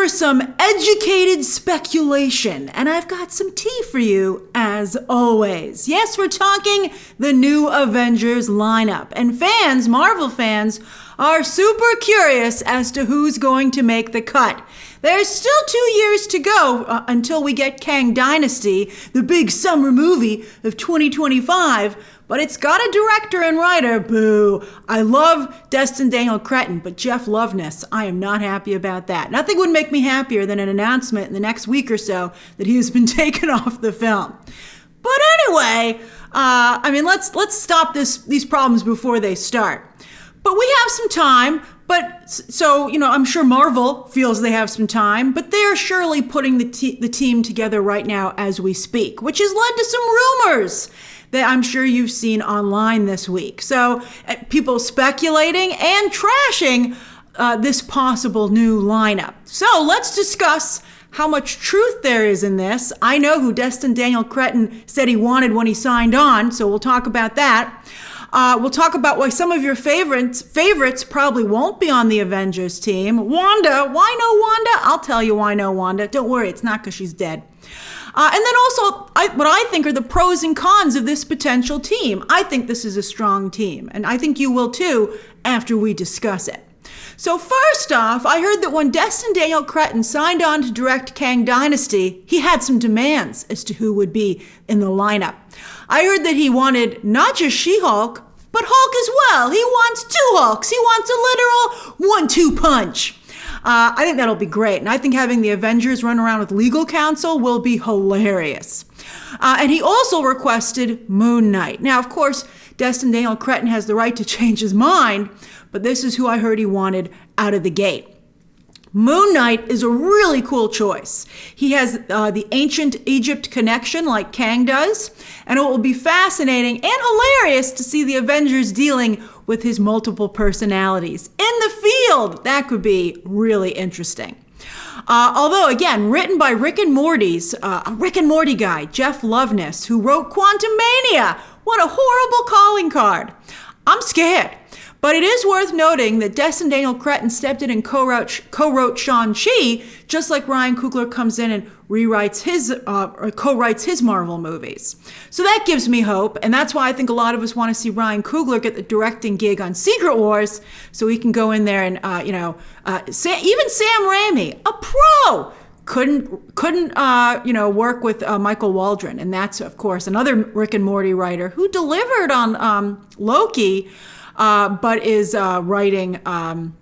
for some educated speculation, and I've got some tea for you, as always. Yes, we're talking the new Avengers lineup, and fans, Marvel fans, are super curious as to who's going to make the cut. There's still 2 years to go until we get Kang Dynasty, the big summer movie of 2025, but it's got a director and writer, boo. I love Destin Daniel Cretton, but Jeff Loveness, I am not happy about that. Nothing would make me happier than an announcement in the next week or so that he has been taken off the film. But anyway, let's stop these problems before they start. But we have some time, I'm sure Marvel feels they have some time, but they are surely putting the team together right now as we speak, which has led to some rumors that I'm sure you've seen online this week. So people speculating and trashing this possible new lineup. So let's discuss how much truth there is in this. I know who Destin Daniel Cretton said he wanted when he signed on, so we'll talk about that. We'll talk about why some of your favorites probably won't be on the Avengers team. Wanda, why no Wanda? I'll tell you why no Wanda. Don't worry, it's not because she's dead. And then also, what I think are the pros and cons of this potential team. I think this is a strong team, and I think you will too after we discuss it. So first off, I heard that when Destin Daniel Cretton signed on to direct Kang Dynasty, he had some demands as to who would be in the lineup. I heard that he wanted not just She-Hulk, but Hulk as well. He wants two Hulks. He wants a literal 1-2 punch. I think that'll be great. And I think having the Avengers run around with legal counsel will be hilarious. And he also requested Moon Knight. Now, of course, Destin Daniel Cretton has the right to change his mind, but this is who I heard he wanted out of the gate. Moon Knight is a really cool choice. He has the ancient Egypt connection like Kang does, and it will be fascinating and hilarious to see the Avengers dealing with his multiple personalities in the field. That could be really interesting. Although, again, written by Rick and Morty guy, Jeff Loveness, who wrote Quantumania. What a horrible calling card. I'm scared. But it is worth noting that Destin Daniel Cretton stepped in and co-wrote Shang Chi, just like Ryan Coogler comes in and rewrites co-writes his Marvel movies. So that gives me hope, and that's why I think a lot of us want to see Ryan Coogler get the directing gig on Secret Wars, so he can go in there and even Sam Raimi, a pro, couldn't work with Michael Waldron, and that's of course another Rick and Morty writer who delivered on Loki. But is writing,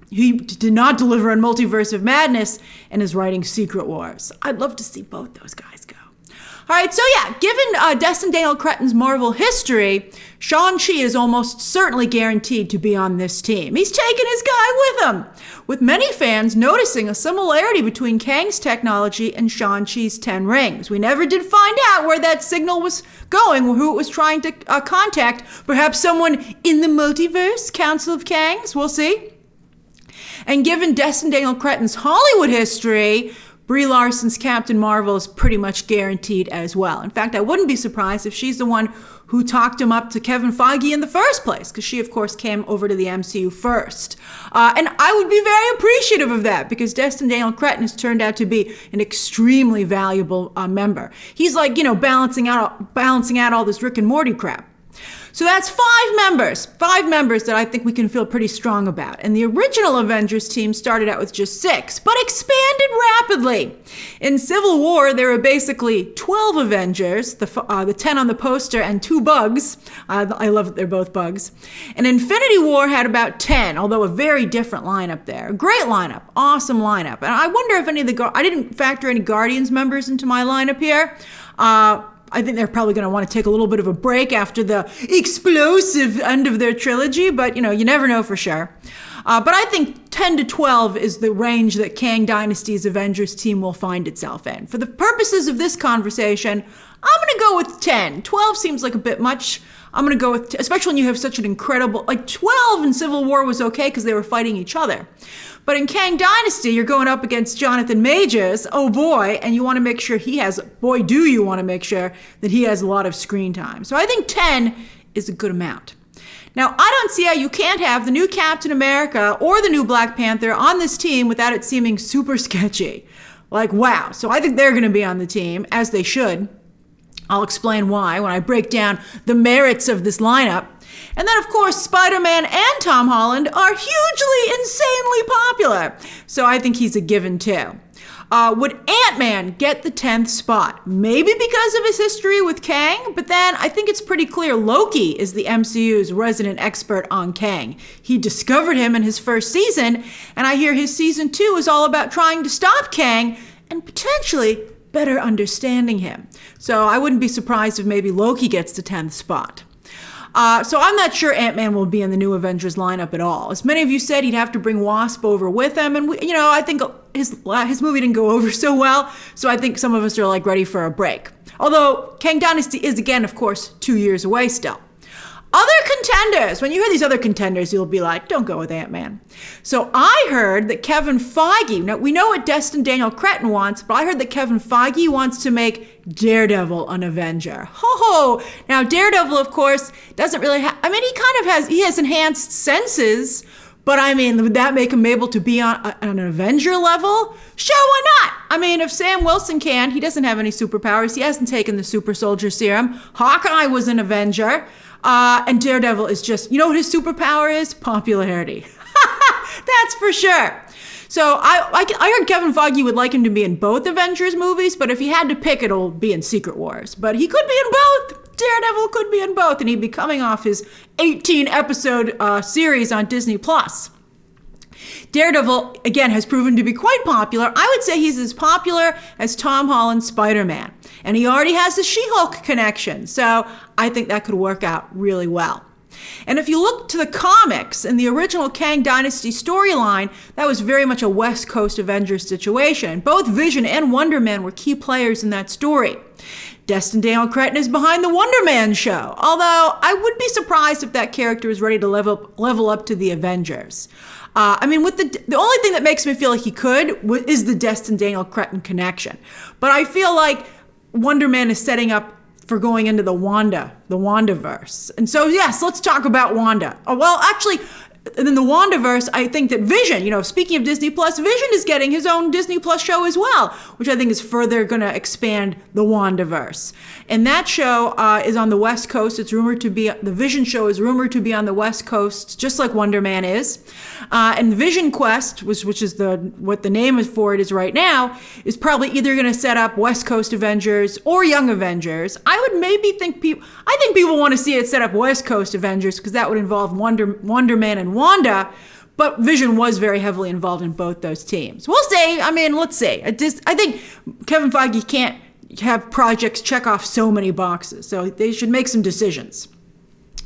he did not deliver on Multiverse of Madness and is writing Secret Wars. I'd love to see both those guys go. All right, so yeah, given Destin Daniel Cretton's Marvel history, Shang-Chi is almost certainly guaranteed to be on this team. He's taken his guy with him, with many fans noticing a similarity between Kang's technology and Shang-Chi's 10 rings. We never did find out where that signal was going, who it was trying to contact. Perhaps someone in the multiverse, Council of Kangs, we'll see. And given Destin Daniel Cretton's Hollywood history, Brie Larson's Captain Marvel is pretty much guaranteed as well. In fact, I wouldn't be surprised if she's the one who talked him up to Kevin Feige in the first place, because she, of course, came over to the MCU first. And I would be very appreciative of that, because Destin Daniel Cretton has turned out to be an extremely valuable member. He's like, balancing out all this Rick and Morty crap. So that's five members that I think we can feel pretty strong about. And the original Avengers team started out with just 6, but expanded rapidly. In Civil War, there were basically 12 Avengers, the 10 on the poster, and 2 bugs. I love that they're both bugs. And Infinity War had about 10, although a very different lineup there. Great lineup, awesome lineup. And I wonder if I didn't factor any Guardians members into my lineup here. I think they're probably going to want to take a little bit of a break after the explosive end of their trilogy, but you never know for sure. But I think 10 to 12 is the range that Kang Dynasty's Avengers team will find itself in. For the purposes of this conversation, I'm going to go with 10. 12 seems like a bit much. I'm going to go with, especially when you have such an incredible, 12 in Civil War was okay because they were fighting each other. But in Kang Dynasty, you're going up against Jonathan Majors, oh boy, and you want to make sure that he has a lot of screen time. So I think 10 is a good amount. Now, I don't see how you can't have the new Captain America or the new Black Panther on this team without it seeming super sketchy. Like, wow. So I think they're going to be on the team, as they should. I'll explain why when I break down the merits of this lineup. And then, of course, Spider-Man and Tom Holland are hugely, insanely popular. So I think he's a given, too. Would Ant-Man get the 10th spot? Maybe because of his history with Kang, but then I think it's pretty clear Loki is the MCU's resident expert on Kang. He discovered him in his first season, and I hear his season 2 is all about trying to stop Kang and potentially better understanding him. So I wouldn't be surprised if maybe Loki gets the 10th spot. So I'm not sure Ant-Man will be in the new Avengers lineup at all. As many of you said, he'd have to bring Wasp over with him. And, I think his movie didn't go over so well. So I think some of us are like ready for a break. Although Kang Dynasty is, again, of course, 2 years away still. Other contenders. When you hear these other contenders, you'll be like, don't go with Ant-Man. So I heard that Kevin Feige, now we know what Destin Daniel Cretton wants, but I heard that Kevin Feige wants to make Daredevil an Avenger. Ho! Now Daredevil, of course, doesn't really have, he has enhanced senses, but would that make him able to be on an Avenger level? Sure, why not? If Sam Wilson can, he doesn't have any superpowers. He hasn't taken the super soldier serum. Hawkeye was an Avenger. And Daredevil is just, you know what his superpower is? Popularity. That's for sure. So I heard Kevin Feige would like him to be in both Avengers movies, but if he had to pick, it'll be in Secret Wars. But he could be in both. Daredevil could be in both, and he'd be coming off his 18-episode series on Disney+. Daredevil, again, has proven to be quite popular. I would say he's as popular as Tom Holland's Spider-Man. And he already has the She-Hulk connection. So I think that could work out really well. And if you look to the comics and the original Kang Dynasty storyline, that was very much a West Coast Avengers situation. Both Vision and Wonder Man were key players in that story. Destin Daniel Cretton is behind the Wonder Man show, although I would be surprised if that character is ready to level up to the Avengers. With the only thing that makes me feel like he could is the Destin Daniel Cretton connection. But I feel like Wonder Man is setting up for going into the Wandaverse. And so, yes, let's talk about Wanda. In the Wandaverse, I think that Vision, speaking of Disney Plus, Vision is getting his own Disney Plus show as well, which I think is further going to expand the Wandaverse. And that show is on the West Coast. The Vision show is rumored to be on the West Coast, just like Wonder Man is. And Vision Quest, which is what the name is for it is right now, is probably either going to set up West Coast Avengers or Young Avengers. I think people want to see it set up West Coast Avengers because that would involve Wonder Man and Wanda, but Vision was very heavily involved in both those teams. We'll see. Let's see. I think Kevin Feige can't have projects check off so many boxes, so they should make some decisions.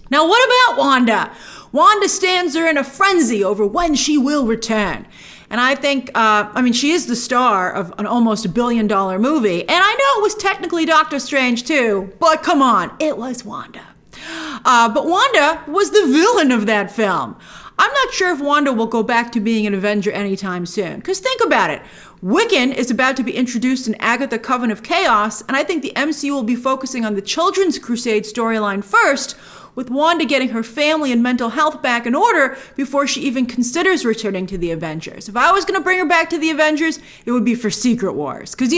Now, what about Wanda? Wanda stands there in a frenzy over when she will return. And I think, she is the star of an almost $1 billion movie. And I know it was technically Doctor Strange too, but come on, it was Wanda. But Wanda was the villain of that film. I'm not sure if Wanda will go back to being an Avenger anytime soon. Because think about it. Wiccan is about to be introduced in Agatha Coven of Chaos, and I think the MCU will be focusing on the Children's Crusade storyline first, with Wanda getting her family and mental health back in order before she even considers returning to the Avengers. If I was going to bring her back to the Avengers, it would be for Secret Wars. Because,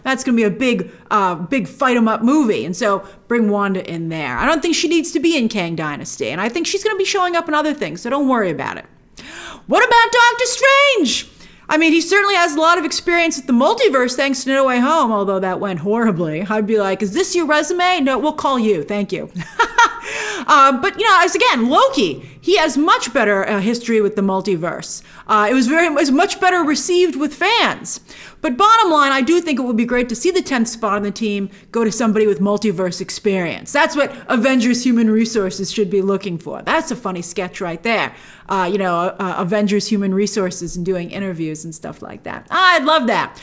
that's going to be a big fight-em-up movie. And so bring Wanda in there. I don't think she needs to be in Kang Dynasty. And I think she's going to be showing up in other things, so don't worry about it. What about Doctor Strange? He certainly has a lot of experience with the multiverse thanks to No Way Home, although that went horribly. I'd be like, is this your resume? No, we'll call you. Thank you. But Loki, he has much better history with the multiverse. It was much better received with fans. But bottom line, I do think it would be great to see the 10th spot on the team go to somebody with multiverse experience. That's what Avengers Human Resources should be looking for. That's a funny sketch right there. Avengers Human Resources and doing interviews and stuff like that. I'd love that.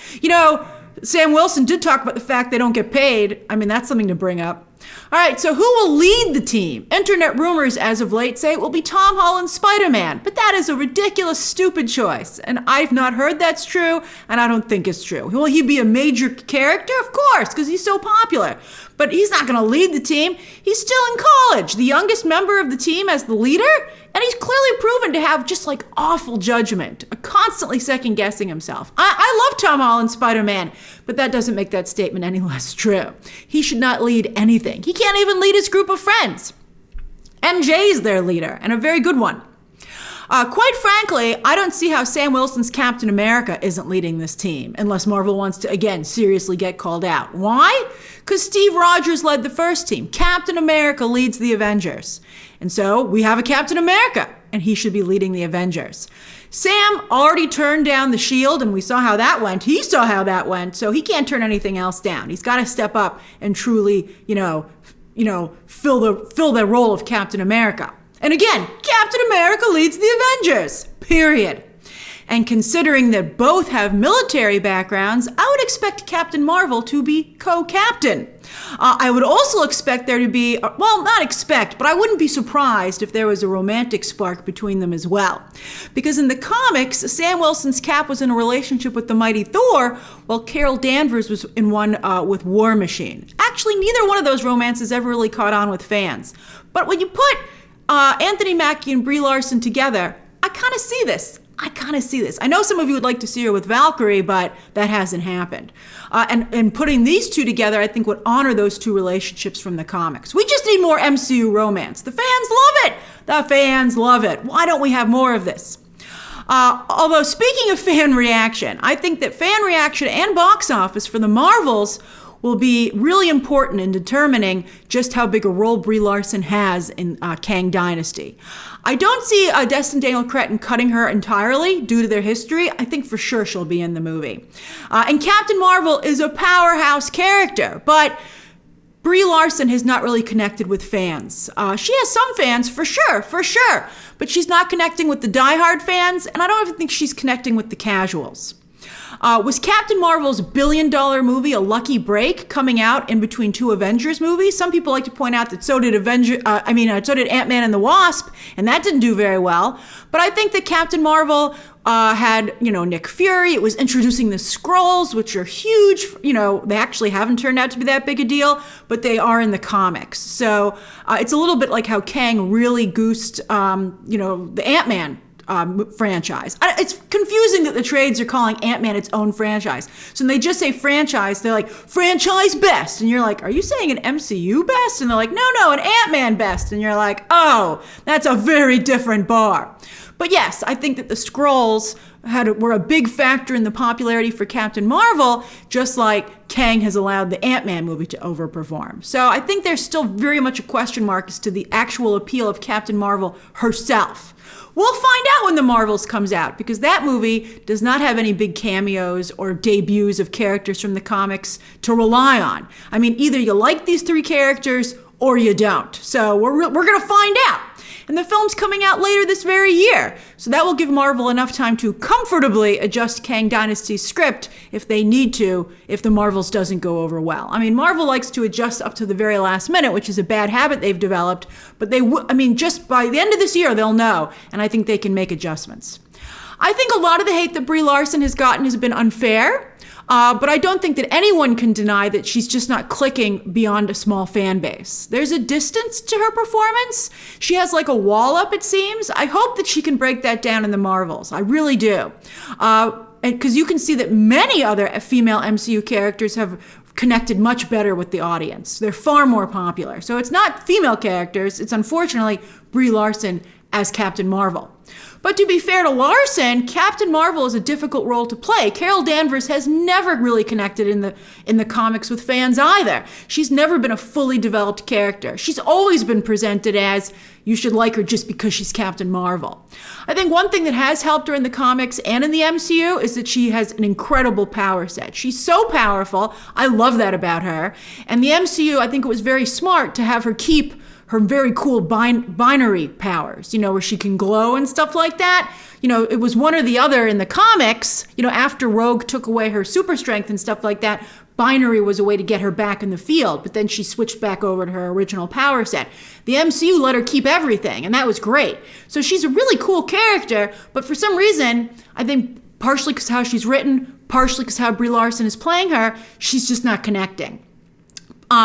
Sam Wilson did talk about the fact they don't get paid. That's something to bring up. All right, so who will lead the team? Internet rumors as of late say it will be Tom Holland's Spider-Man, but that is a ridiculous, stupid choice. And I've not heard that's true, and I don't think it's true. Will he be a major character? Of course, because he's so popular. But he's not going to lead the team. He's still in college, the youngest member of the team as the leader, and he's clearly proven to have just like awful judgment, constantly second guessing himself. I love Tom Holland's Spider-Man, but that doesn't make that statement any less true. He should not lead anything. He can't even lead his group of friends. MJ is their leader, and a very good one. Quite frankly, I don't see how Sam Wilson's Captain America isn't leading this team, unless Marvel wants to, again, seriously get called out. Why? Because Steve Rogers led the first team. Captain America leads the Avengers. And so we have a Captain America, and he should be leading the Avengers. Sam already turned down the shield, and we saw how that went. He saw how that went, so he can't turn anything else down. He's got to step up and truly, fill the role of Captain America. And again, Captain America leads the Avengers, period. And considering that both have military backgrounds, I would expect Captain Marvel to be co-captain. I would also expect there to be, well, not expect, but I wouldn't be surprised if there was a romantic spark between them as well. Because in the comics, Sam Wilson's Cap was in a relationship with the mighty Thor, while Carol Danvers was in one with War Machine. Actually, neither one of those romances ever really caught on with fans. But when you put Anthony Mackie and Brie Larson together, I kind of see this. I know some of you would like to see her with Valkyrie, but that hasn't happened. And putting these two together, I think would honor those two relationships from the comics. We just need more MCU romance. The fans love it. The fans love it. Why don't we have more of this? Although speaking of fan reaction, I think that fan reaction and box office for the Marvels will be really important in determining just how big a role Brie Larson has in Kang Dynasty. I don't see Destin Daniel Cretton cutting her entirely due to their history. I think for sure she'll be in the movie. And Captain Marvel is a powerhouse character, but Brie Larson has not really connected with fans. She has some fans, for sure, but she's not connecting with the diehard fans, and I don't even think she's connecting with the casuals. Was Captain Marvel's billion-dollar movie a lucky break coming out in between two Avengers movies? Some people like to point out that so did Ant-Man and the Wasp, and that didn't do very well. But I think that Captain Marvel had, Nick Fury. It was introducing the Skrulls, which are huge. They actually haven't turned out to be that big a deal, but they are in the comics. So it's a little bit like how Kang really goosed, the Ant-Man franchise. It's confusing that the trades are calling Ant-Man its own franchise. So when they just say franchise, they're like, franchise best. And you're like, are you saying an MCU best? And they're like, no, an Ant-Man best. And you're like, oh, that's a very different bar. But yes, I think that the Skrulls were a big factor in the popularity for Captain Marvel, just like Kang has allowed the Ant-Man movie to overperform. So I think there's still very much a question mark as to the actual appeal of Captain Marvel herself. We'll find out when The Marvels comes out, because that movie does not have any big cameos or debuts of characters from the comics to rely on. I mean, either you like these three characters or you don't. So we're going to find out. And the film's coming out later this very year. So that will give Marvel enough time to comfortably adjust Kang Dynasty's script if they need to, if The Marvels doesn't go over well. I mean, Marvel likes to adjust up to the very last minute, which is a bad habit they've developed. But just by the end of this year, they'll know. And I think they can make adjustments. I think a lot of the hate that Brie Larson has gotten has been unfair. But I don't think that anyone can deny that she's just not clicking beyond a small fan base. There's a distance to her performance. She has like a wall up, it seems. I hope that she can break that down in the Marvels. I really do. Because you can see that many other female MCU characters have connected much better with the audience. They're far more popular. So it's not female characters. It's unfortunately Brie Larson as Captain Marvel. But to be fair to Larson, Captain Marvel is a difficult role to play. Carol Danvers has never really connected in the comics with fans either. She's never been a fully developed character. She's always been presented as you should like her just because she's Captain Marvel. I think one thing that has helped her in the comics and in the MCU is that she has an incredible power set. She's so powerful. I love that about her. And the MCU, I think it was very smart to have her keep her very cool binary powers, where she can glow and stuff like that. It was one or the other in the comics, after Rogue took away her super strength and stuff like that. binary was a way to get her back in the field, but then she switched back over to her original power set. The MCU let her keep everything, and that was great. So she's a really cool character, but for some reason, I think partially because how she's written, partially because how Brie Larson is playing her, she's just not connecting.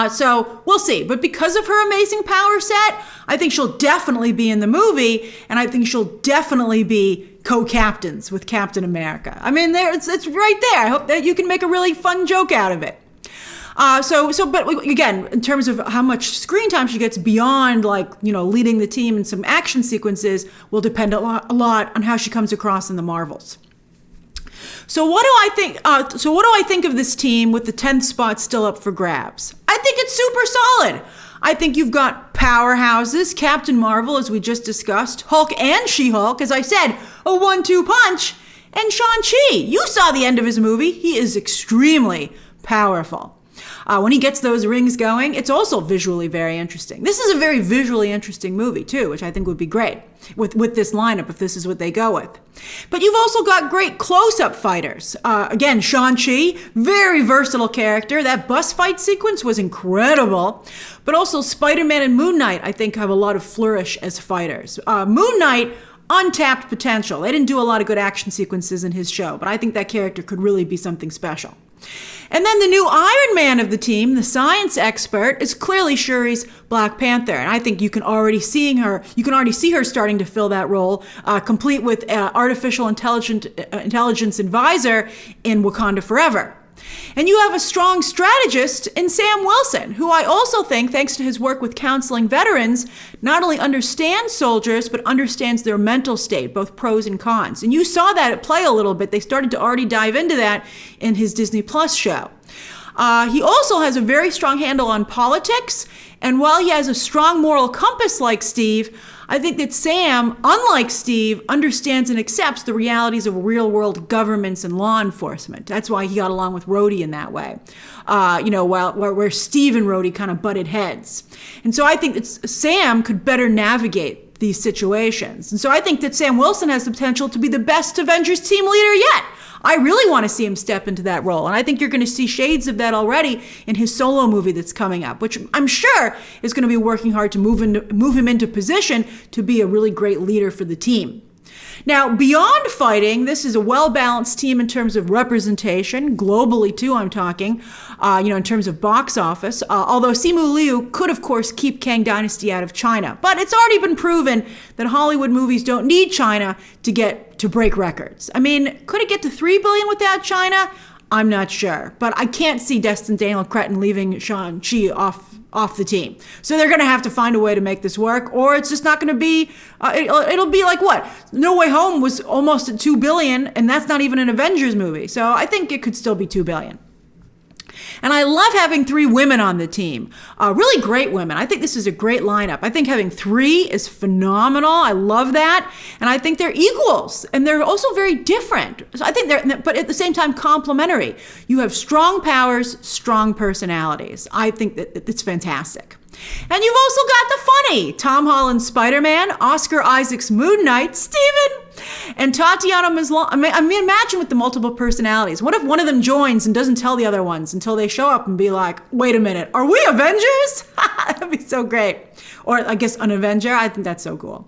So we'll see. But because of her amazing power set, I think she'll definitely be in the movie, and I think she'll definitely be co-captains with Captain America. I mean, it's right there. I hope that you can make a really fun joke out of it. But again, in terms of how much screen time she gets beyond, like, leading the team in some action sequences, will depend a lot on how she comes across in the Marvels. So what do I think? So what do I think of this team with the 10th spot still up for grabs? I think it's super solid. I think you've got powerhouses, Captain Marvel, as we just discussed, Hulk and She-Hulk, as I said, a 1-2 punch, and Shang-Chi. You saw the end of his movie. He is extremely powerful. When he gets those rings going, it's also visually very interesting. This is a very visually interesting movie, too, which I think would be great with this lineup if this is what they go with. But you've also got great close-up fighters. Again, Shang-Chi, very versatile character. That bus fight sequence was incredible. But also Spider-Man and Moon Knight, I think, have a lot of flourish as fighters. Moon Knight, untapped potential. They didn't do a lot of good action sequences in his show, but I think that character could really be something special. And then the new Iron Man of the team, the science expert, is clearly Shuri's Black Panther. And I think you can already see her starting to fill that role, complete with artificial intelligence advisor in Wakanda Forever. And you have a strong strategist in Sam Wilson, who I also think, thanks to his work with counseling veterans, not only understands soldiers, but understands their mental state, both pros and cons. And you saw that at play a little bit. They started to already dive into that in his Disney Plus show. He also has a very strong handle on politics. And while he has a strong moral compass like Steve, I think that Sam, unlike Steve, understands and accepts the realities of real-world governments and law enforcement. That's why he got along with Rhodey in that way, where Steve and Rhodey kind of butted heads. And so I think that Sam could better navigate these situations. And so I think that Sam Wilson has the potential to be the best Avengers team leader yet. I really want to see him step into that role. And I think you're going to see shades of that already in his solo movie that's coming up, which I'm sure is going to be working hard to move him into position to be a really great leader for the team. Now, beyond fighting, this is a well-balanced team in terms of representation, globally too, I'm talking, in terms of box office, although Simu Liu could, of course, keep Kang Dynasty out of China. But it's already been proven that Hollywood movies don't need China to break records. I mean, could it get to $3 billion without China? I'm not sure, but I can't see Destin Daniel Cretton leaving Shang-Chi off the team. So they're going to have to find a way to make this work, or it's just not going to be, it'll be like what? No Way Home was almost at $2 billion, and that's not even an Avengers movie. So I think it could still be $2 billion. And I love having 3 women on the team, really great women. I think this is a great lineup. I think having 3 is phenomenal. I love that. And I think they're equals, and they're also very different. So I think but at the same time, complementary. You have strong powers, strong personalities. I think that it's fantastic. And you've also got the funny Tom Holland's Spider-Man, Oscar Isaac's Moon Knight, Steven, and Tatiana Maslany. I mean, imagine with the multiple personalities. What if one of them joins and doesn't tell the other ones until they show up and be like, wait a minute, are we Avengers? That'd be so great. Or I guess an Avenger. I think that's so cool.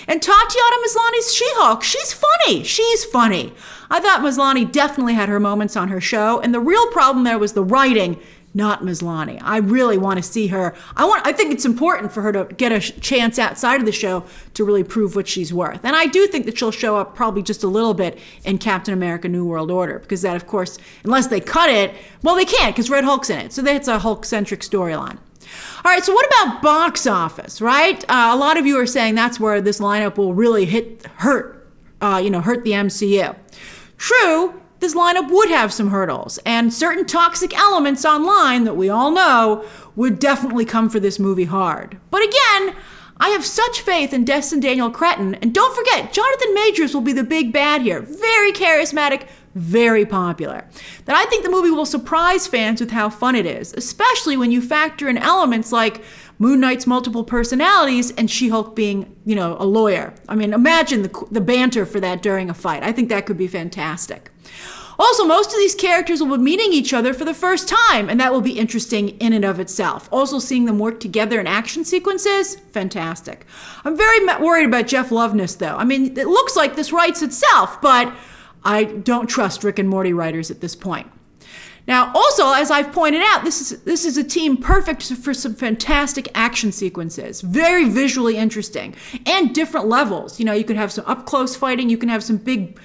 And Tatiana Maslany's She-Hulk. She's funny. She's funny. I thought Maslany definitely had her moments on her show, and the real problem there was the writing, not Maslany. I really want to see her. I think it's important for her to get a chance outside of the show to really prove what she's worth. And I do think that she'll show up probably just a little bit in Captain America New World Order, because that, of course, unless they cut it, well, they can't because Red Hulk's in it. So that's a Hulk-centric storyline. All right, so what about box office, right? A lot of you are saying that's where this lineup will really hurt the MCU. True. This lineup would have some hurdles, and certain toxic elements online that we all know would definitely come for this movie hard. But again, I have such faith in Destin Daniel Cretton, and don't forget, Jonathan Majors will be the big bad here. Very charismatic, very popular. That I think the movie will surprise fans with how fun it is, especially when you factor in elements like Moon Knight's multiple personalities and She-Hulk being, a lawyer. I mean, imagine the banter for that during a fight. I think that could be fantastic. Also, most of these characters will be meeting each other for the first time, and that will be interesting in and of itself. Also, seeing them work together in action sequences, fantastic. I'm very worried about Jeff Loveness, though. I mean, it looks like this writes itself, but I don't trust Rick and Morty writers at this point. Now, also, as I've pointed out, this is a team perfect for some fantastic action sequences. Very visually interesting and different levels. You know, you could have some up-close fighting. You can have some big,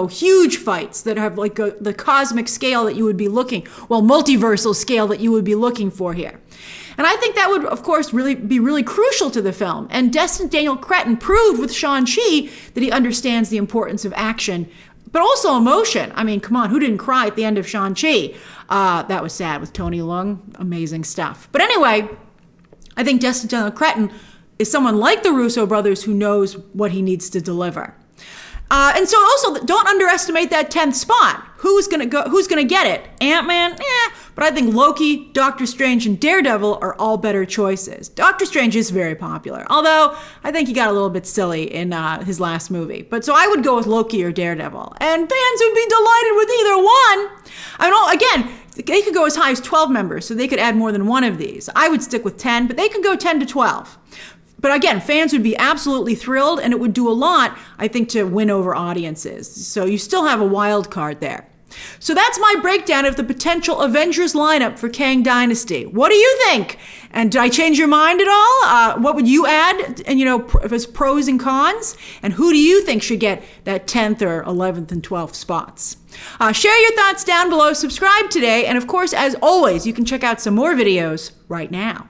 huge fights that have like the cosmic scale that you would be multiversal scale that you would be looking for here. And I think that would, of course, be really crucial to the film. And Daniel Cretton proved with Shang Chi that he understands the importance of action, but also emotion. I mean, come on, who didn't cry at the end of Shang Chi? That was sad with Tony Leung. Amazing stuff. But anyway, I think Daniel Cretton is someone like the Russo brothers who knows what he needs to deliver. And so also, don't underestimate that 10th spot. Who's gonna get it? Ant-Man? But I think Loki, Doctor Strange, and Daredevil are all better choices. Doctor Strange is very popular, although I think he got a little bit silly in his last movie. But so I would go with Loki or Daredevil. And fans would be delighted with either one. I know, again, they could go as high as 12 members, so they could add more than one of these. I would stick with 10, but they could go 10 to 12. But again, fans would be absolutely thrilled, and it would do a lot, I think, to win over audiences. So you still have a wild card there. So that's my breakdown of the potential Avengers lineup for Kang Dynasty. What do you think? And did I change your mind at all? What would you add, and as pros and cons? And who do you think should get that 10th or 11th and 12th spots? Share your thoughts down below, subscribe today, and of course, as always, you can check out some more videos right now.